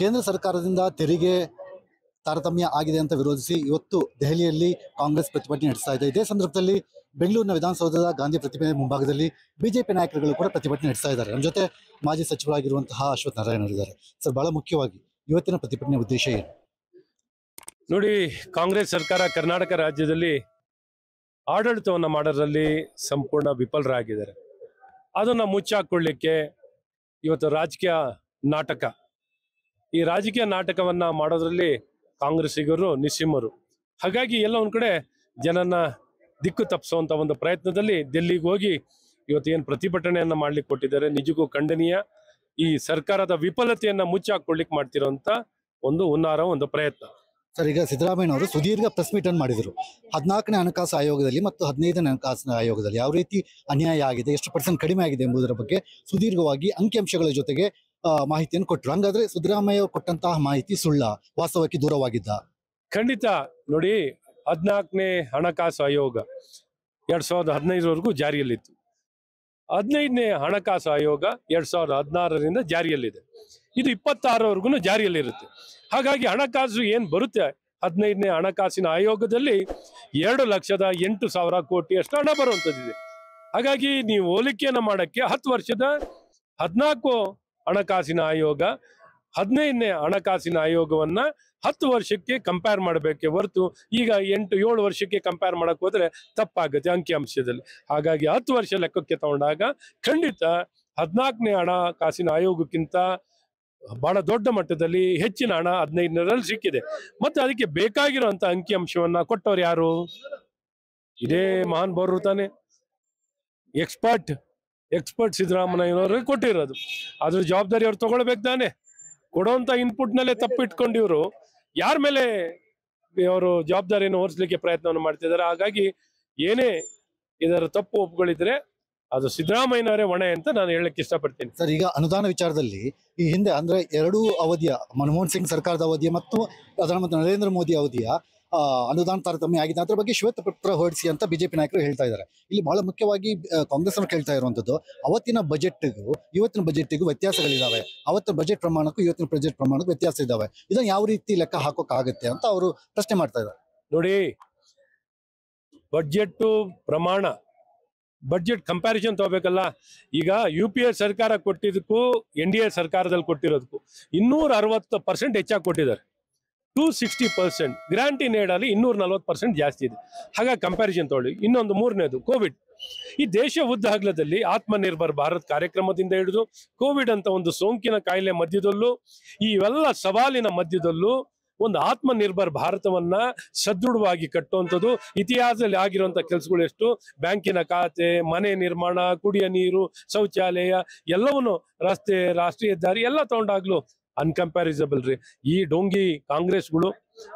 ಕೇಂದ್ರ ಸರ್ಕಾರದಿಂದ ತೆರಿಗೆ ತಾರತಮ್ಯ ಆಗಿದೆ ಅಂತ ವಿರೋಧಿಸಿ ಇವತ್ತು ದೆಹಲಿಯಲ್ಲಿ ಕಾಂಗ್ರೆಸ್ ಪ್ರತಿಭಟನೆ ನಡೆಸ್ತಾ ಇದೆ. ಇದೇ ಸಂದರ್ಭದಲ್ಲಿ ಬೆಂಗಳೂರಿನ ವಿಧಾನಸೌಧದ ಗಾಂಧಿ ಪ್ರತಿಮೆ ಮುಂಭಾಗದಲ್ಲಿ ಬಿಜೆಪಿ ನಾಯಕರುಗಳು ಕೂಡ ಪ್ರತಿಭಟನೆ ನಡೆಸ್ತಾ ಇದ್ದಾರೆ. ನಮ್ಮ ಜೊತೆ ಮಾಜಿ ಸಚಿವರಾಗಿರುವಂತಹ ಅಶ್ವಥ್ ನಾರಾಯಣ ಇದ್ದಾರೆ. ಸರ್, ಬಹಳ ಮುಖ್ಯವಾಗಿ ಇವತ್ತಿನ ಪ್ರತಿಭಟನೆ ಉದ್ದೇಶ ಏನು? ನೋಡಿ, ಕಾಂಗ್ರೆಸ್ ಸರ್ಕಾರ ಕರ್ನಾಟಕ ರಾಜ್ಯದಲ್ಲಿ ಆಡಳಿತವನ್ನು ಮಾಡೋದ್ರಲ್ಲಿ ಸಂಪೂರ್ಣ ವಿಫಲರಾಗಿದ್ದಾರೆ. ಅದನ್ನು ಮುಚ್ಚಾಕೊಳ್ಳಿಕ್ಕೆ ಇವತ್ತು ರಾಜಕೀಯ ನಾಟಕ, ಈ ರಾಜಕೀಯ ನಾಟಕವನ್ನ ಮಾಡೋದ್ರಲ್ಲಿ ಕಾಂಗ್ರೆಸ್ಸಿಗರು ನಿಸ್ಸೀಮರು. ಹಾಗಾಗಿ ಎಲ್ಲ ಒಂದ್ ಕಡೆ ಜನನ ದಿಕ್ಕು ತಪ್ಪಿಸುವಂತ ಒಂದು ಪ್ರಯತ್ನದಲ್ಲಿ ಡೆಲ್ಲಿಗೆ ಹೋಗಿ ಇವತ್ತು ಏನು ಪ್ರತಿಭಟನೆಯನ್ನ ಮಾಡ್ಲಿಕ್ಕೆ ಕೊಟ್ಟಿದ್ದಾರೆ, ನಿಜಕ್ಕೂ ಖಂಡನೀಯ. ಈ ಸರ್ಕಾರದ ವಿಫಲತೆಯನ್ನ ಮುಚ್ಚಾಕೊಳ್ಳಿಕ್ಕೆ ಮಾಡ್ತಿರೋಂತ ಒಂದು ಹುನ್ನಾರ, ಒಂದು ಪ್ರಯತ್ನ. ಸರ್, ಈಗ ಸಿದ್ದರಾಮಯ್ಯ ಅವರು ಸುದೀರ್ಘ ಪ್ರೆಸ್ ಮೀಟ್ ಅನ್ನು ಮಾಡಿದರು. 14ನೇ ಹಣಕಾಸು ಆಯೋಗದಲ್ಲಿ ಮತ್ತು 15ನೇ ಹಣಕಾಸು ಆಯೋಗದಲ್ಲಿ ಯಾವ ರೀತಿ ಅನ್ಯಾಯ ಆಗಿದೆ, ಎಷ್ಟು % ಕಡಿಮೆ ಆಗಿದೆ ಎಂಬುದರ ಬಗ್ಗೆ ಸುದೀರ್ಘವಾಗಿ ಅಂಕಿಅಂಶಗಳ ಜೊತೆಗೆ ಮಾಹಿತಿಯನ್ನು ಕೊಟ್ಟರು. ಹಂಗಾದ್ರೆ ಸಿದ್ದರಾಮಯ್ಯ ಕೊಟ್ಟಂತಹ ಮಾಹಿತಿ ಸುಳ್ಳ, ವಾಸ್ತವಕ್ಕೆ ದೂರವಾಗಿದ್ದ? ಖಂಡಿತ. ನೋಡಿ, 14ನೇ ಹಣಕಾಸು ಆಯೋಗ 2015ವರೆಗೂ ಜಾರಿಯಲ್ಲಿತ್ತು. 15ನೇ ಹಣಕಾಸು ಆಯೋಗ 2016ರಿಂದ ಜಾರಿಯಲ್ಲಿದೆ. ಇದು 26ವರೆಗೂ ಜಾರಿಯಲ್ಲಿರುತ್ತೆ. ಹಾಗಾಗಿ ಹಣಕಾಸು ಏನ್ ಬರುತ್ತೆ 15ನೇ ಹಣಕಾಸಿನ ಆಯೋಗದಲ್ಲಿ 2,08,000 ಕೋಟಿಯಷ್ಟು ಹಣ ಬರುವಂತದ್ದಿದೆ. ಹಾಗಾಗಿ ನೀವು ಹೋಲಿಕೆಯನ್ನ ಮಾಡಕ್ಕೆ 10 ವರ್ಷದ 14 ಹಣಕಾಸಿನ ಆಯೋಗ 15ನೇ ಹಣಕಾಸಿನ ಆಯೋಗವನ್ನ 10 ವರ್ಷಕ್ಕೆ ಕಂಪೇರ್ ಮಾಡಬೇಕೆ ಹೊರತು ಈಗ 8-7 ವರ್ಷಕ್ಕೆ ಕಂಪೇರ್ ಮಾಡಕ್ ಹೋದ್ರೆ ತಪ್ಪಾಗುತ್ತೆ ಅಂಕಿಅಂಶದಲ್ಲಿ. ಹಾಗಾಗಿ 10 ವರ್ಷ ಲೆಕ್ಕಕ್ಕೆ ತಗೊಂಡಾಗ ಖಂಡಿತ 14ನೇ ಹಣಕಾಸಿನ ಆಯೋಗಕ್ಕಿಂತ ಬಹಳ ದೊಡ್ಡ ಮಟ್ಟದಲ್ಲಿ ಹೆಚ್ಚಿನ ಹಣ 15ರಲ್ಲಿ ಸಿಕ್ಕಿದೆ. ಮತ್ತೆ ಅದಕ್ಕೆ ಬೇಕಾಗಿರುವಂತ ಅಂಕಿಅಂಶವನ್ನ ಕೊಟ್ಟವ್ರು ಯಾರು? ಇದೇ ಮಹಾನ್ ಬವರು ತಾನೆ, ಎಕ್ಸ್ಪರ್ಟ್ ಸಿದ್ದರಾಮಯ್ಯನವ್ರಿಗೆ ಕೊಟ್ಟಿರೋದು. ಅದ್ರ ಜವಾಬ್ದಾರಿ ಅವ್ರು ತಗೊಳ್ಬೇಕು ತಾನೆ. ಕೊಡುವಂತ ಇನ್ಪುಟ್ ನಲ್ಲೇ ತಪ್ಪಿಟ್ಕೊಂಡು ಇವರು ಯಾರ ಮೇಲೆ ಅವರು ಜವಾಬ್ದಾರಿಯನ್ನು ಹೊರಿಸಲಿಕ್ಕೆ ಪ್ರಯತ್ನವನ್ನು ಮಾಡ್ತಿದ್ದಾರೆ. ಹಾಗಾಗಿ ಏನೇ ಇದರ ತಪ್ಪು ಒಪ್ಪುಗಳಿದ್ರೆ ಅದು ಸಿದ್ದರಾಮಯ್ಯನವರೇ ಹೊಣೆ ಅಂತ ನಾನು ಹೇಳಕ್ ಇಷ್ಟಪಡ್ತೀನಿ. ಸರ್, ಈಗ ಅನುದಾನ ವಿಚಾರದಲ್ಲಿ ಈ ಹಿಂದೆ ಅಂದ್ರೆ 2 ಅವಧಿಯ ಮನಮೋಹನ್ ಸಿಂಗ್ ಸರ್ಕಾರದ ಅವಧಿಯ ಮತ್ತು ಪ್ರಧಾನಮಂತ್ರಿ ನರೇಂದ್ರ ಮೋದಿ ಅವಧಿಯ ಅನುದಾನ ತಾರತಮ್ಯ ಆಗಿದೆ. ಅದರ ಬಗ್ಗೆ ಶ್ವೇತಪತ್ರ ಹೊರಡಿಸಿ ಅಂತ ಬಿಜೆಪಿ ನಾಯಕರು ಹೇಳ್ತಾ ಇದ್ದಾರೆ. ಇಲ್ಲಿ ಬಹಳ ಮುಖ್ಯವಾಗಿ ಕಾಂಗ್ರೆಸ್ ಅವರು ಕೇಳ್ತಾ ಇರುವಂತದ್ದು, ಅವತ್ತಿನ ಬಜೆಟ್ಗೂ ಇವತ್ತಿನ ಬಜೆಟ್ಗೂ ವ್ಯತ್ಯಾಸಗಳಿದಾವೆ, ಅವತ್ತಿನ ಬಜೆಟ್ ಪ್ರಮಾಣಕ್ಕೂ ಇವತ್ತಿನ ಬಜೆಟ್ ಪ್ರಮಾಣಕ್ಕೂ ವ್ಯತ್ಯಾಸ ಇದಾವೆ. ಇದನ್ನು ಯಾವ ರೀತಿ ಲೆಕ್ಕ ಹಾಕೋಕ್ಕಾಗತ್ತೆ ಅಂತ ಅವರು ಪ್ರಶ್ನೆ ಮಾಡ್ತಾ ಇದ್ದಾರೆ. ನೋಡಿ, ಬಜೆಟ್ ಕಂಪ್ಯಾರಿಸನ್ ತಗೋಬೇಕಲ್ಲ. ಈಗ UPA ಸರ್ಕಾರ ಕೊಟ್ಟಿದ್ದಕ್ಕೂ NDA ಸರ್ಕಾರದಲ್ಲಿ ಕೊಟ್ಟಿರೋದಕ್ಕೂ 260% ಹೆಚ್ಚಾಗಿ ಕೊಟ್ಟಿದ್ದಾರೆ. 260%. ಗ್ರಾಂಟ್ ಇನ್ ಏಡ್ ಅಲ್ಲಿ 240% ಜಾಸ್ತಿ ಇದೆ. ಹಾಗಾಗಿ ಕಂಪ್ಯಾರಿಸನ್ ತಗೊಳ್ಳಿ. ಇನ್ನೊಂದು 3ನೇದು ಕೋವಿಡ್. ಈ ದೇಶ ಉದ್ದಾಗಲದಲ್ಲಿ ಆತ್ಮನಿರ್ಭರ್ ಭಾರತ್ ಕಾರ್ಯಕ್ರಮದಿಂದ ಹಿಡಿದು ಕೋವಿಡ್ ಅಂತ ಒಂದು ಸೋಂಕಿನ ಕಾಯಿಲೆ ಮಧ್ಯದಲ್ಲೂ ಇವೆಲ್ಲ ಸವಾಲಿನ ಮಧ್ಯದಲ್ಲೂ ಒಂದು ಆತ್ಮನಿರ್ಭರ್ ಭಾರತವನ್ನ ಸದೃಢವಾಗಿ ಕಟ್ಟುವಂಥದ್ದು ಇತಿಹಾಸದಲ್ಲಿ ಆಗಿರುವಂತ ಕೆಲಸಗಳು ಎಷ್ಟು. ಬ್ಯಾಂಕಿನ ಖಾತೆ, ಮನೆ ನಿರ್ಮಾಣ, ಕುಡಿಯ ನೀರು, ಶೌಚಾಲಯ ಎಲ್ಲವನ್ನು, ರಸ್ತೆ, ರಾಷ್ಟ್ರೀಯ ಹೆದ್ದಾರಿ ಎಲ್ಲ ತಗೊಂಡಾಗ್ಲು ಅನ್ಕಂಪ್ಯಾರಿಸಬಲ್ ರೀ. ಈ ಡೋಂಗಿ ಕಾಂಗ್ರೆಸ್ಗಳು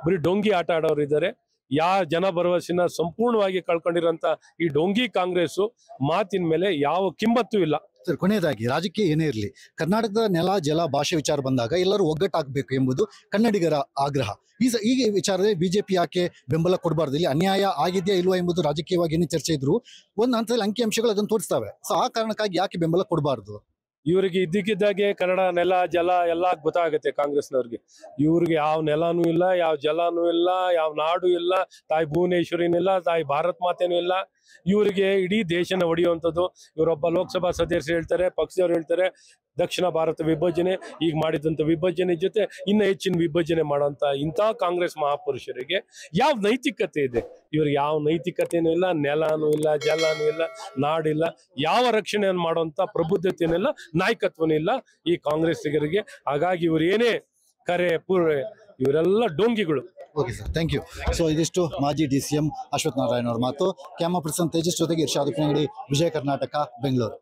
ಬರೀ ಡೋಂಗಿ ಆಟ ಆಡೋರು ಇದ್ದಾರೆ. ಜನ ಭರವಸೆನ ಸಂಪೂರ್ಣವಾಗಿ ಕಳ್ಕೊಂಡಿರೋಂತ ಈ ಡೋಂಗಿ ಕಾಂಗ್ರೆಸ್ ಮಾತಿನ ಮೇಲೆ ಯಾವ ಕಿಮ್ಮತ್ತೂ ಇಲ್ಲ. ಸರ್, ಕೊನೆಯದಾಗಿ ರಾಜಕೀಯ ಏನೇ ಇರಲಿ, ಕರ್ನಾಟಕದ ನೆಲ, ಜಲ, ಭಾಷೆ ವಿಚಾರ ಬಂದಾಗ ಎಲ್ಲರೂ ಒಗ್ಗಟ್ಟಾಗಬೇಕು ಎಂಬುದು ಕನ್ನಡಿಗರ ಆಗ್ರಹ. ಈ ವಿಚಾರದಲ್ಲಿ ಬಿಜೆಪಿ ಯಾಕೆ ಬೆಂಬಲ ಕೊಡಬಾರ್ದು? ಇಲ್ಲಿ ಅನ್ಯಾಯ ಆಗಿದೆಯಾ ಇಲ್ವಾ ಎಂಬುದು ರಾಜಕೀಯವಾಗಿ ಏನೇ ಚರ್ಚೆ ಇದ್ರು ಒಂದು ಹಂತದಲ್ಲಿ ಅಂಕಿಅಂಶಗಳು ಅದನ್ನು ತೋರಿಸ್ತವೆ. ಸೊ ಆ ಕಾರಣಕ್ಕಾಗಿ ಯಾಕೆ ಬೆಂಬಲ ಕೊಡಬಾರ್ದು? ಇವರಿಗೆ ಇದ್ದಕ್ಕಿದ್ದಾಗೆ ಕನ್ನಡ ನೆಲ, ಜಲ ಎಲ್ಲ ಗೊತ್ತಾಗುತ್ತೆ ಕಾಂಗ್ರೆಸ್ನವ್ರಿಗೆ. ಇವ್ರಿಗೆ ಯಾವ ನೆಲನೂ ಇಲ್ಲ, ಯಾವ ಜಲನೂ ಇಲ್ಲ, ಯಾವ ನಾಡು ಇಲ್ಲ, ತಾಯಿ ಭುವನೇಶ್ವರಿನಿಲ್ಲ, ತಾಯಿ ಭಾರತ್ ಮಾತೇನೂ ಇಲ್ಲ. ಇವರಿಗೆ ಇಡೀ ದೇಶನ ಹೊಡೆಯುವಂಥದ್ದು. ಇವರೊಬ್ಬ ಲೋಕಸಭಾ ಸದಸ್ಯರು ಹೇಳ್ತಾರೆ, ಪಕ್ಷದವ್ರು ಹೇಳ್ತಾರೆ ದಕ್ಷಿಣ ಭಾರತ ವಿಭಜನೆ, ಈಗ ಮಾಡಿದಂಥ ವಿಭಜನೆ ಜೊತೆ ಇನ್ನು ಹೆಚ್ಚಿನ ವಿಭಜನೆ ಮಾಡೋಂಥ ಇಂಥ ಕಾಂಗ್ರೆಸ್ ಮಹಾಪುರುಷರಿಗೆ ಯಾವ ನೈತಿಕತೆ ಇದೆ? ಇವ್ರಿಗೆ ಯಾವ ನೈತಿಕತೆನೂ ಇಲ್ಲ, ನೆಲನೂ ಇಲ್ಲ, ಜಲನೂ ಇಲ್ಲ, ನಾಡಿಲ್ಲ, ಯಾವ ರಕ್ಷಣೆಯನ್ನು ಮಾಡುವಂಥ ಪ್ರಬುದ್ಧತೆನೂ ಇಲ್ಲ, ನಾಯಕತ್ವನೂ ಇಲ್ಲ ಈ ಕಾಂಗ್ರೆಸ್ಸಿಗರಿಗೆ. ಹಾಗಾಗಿ ಇವ್ರು ಏನೇ ಇವರೆಲ್ಲ ಡೋಂಗಿಗಳು. Okay sir, thank you. So ಇದಿಷ್ಟು ಮಾಜಿ DCM ಅಶ್ವಥ್ ನಾರಾಯಣ ಅವ್ರ ಮಾತು. ಕ್ಯಾಮರಾ ಪರ್ಸನ್ ತೇಜಸ್ ಜೊತೆಗೆ ಇರ್ಷಾದ್ ಉಪ್ಪಿನಂಗಡಿ, ವಿಜಯ ಕರ್ನಾಟಕ, ಬೆಂಗಳೂರು.